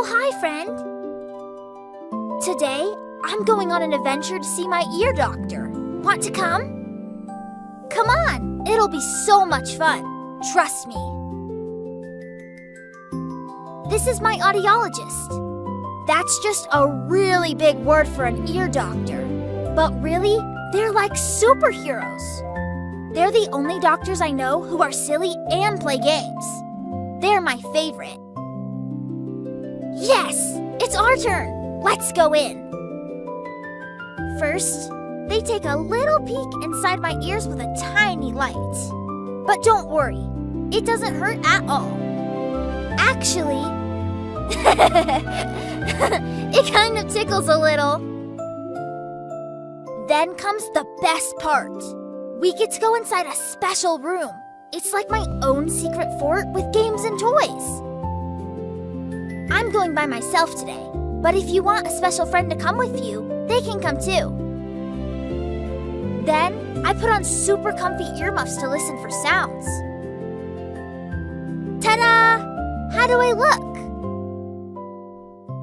hi, friend. Today, I'm going on an adventure to see my ear doctor. Want to come? Come on, it'll be so much fun. Trust me. This is my audiologist. That's just a really big word for an ear doctor. But really, they're like superheroes. They're the only doctors I know who are silly and play games. They're my favorite. Yes, it's our turn. Let's go in. First, they take a little peek inside my ears with a tiny light. But don't worry, it doesn't hurt at all. Actually, it kind of tickles a little. Then comes the best part. We get to go inside a special room. It's like my own secret fort with games and toys. I'm going by myself today, but if you want a special friend to come with you, they can come too. Then, I put on super comfy earmuffs to listen for sounds. Ta-da! How do I look?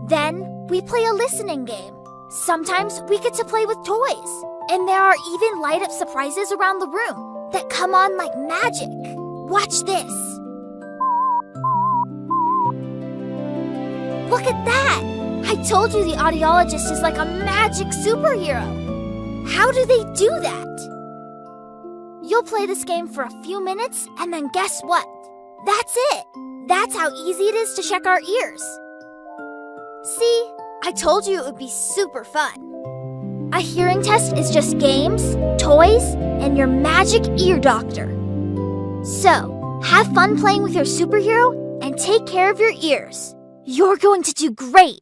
Then, we play a listening game. Sometimes we get to play with toys, and there are even light-up surprises around the room that come on like magic. Watch this. Look at that! I told you the audiologist is like a magic superhero. How do they do that? You'll play this game for a few minutes, and then guess what? That's it! That's how easy it is to check our ears. See? I told you it would be super fun. A hearing test is just games, toys, and your magic ear doctor. So, have fun playing with your superhero and take care of your ears. You're going to do great.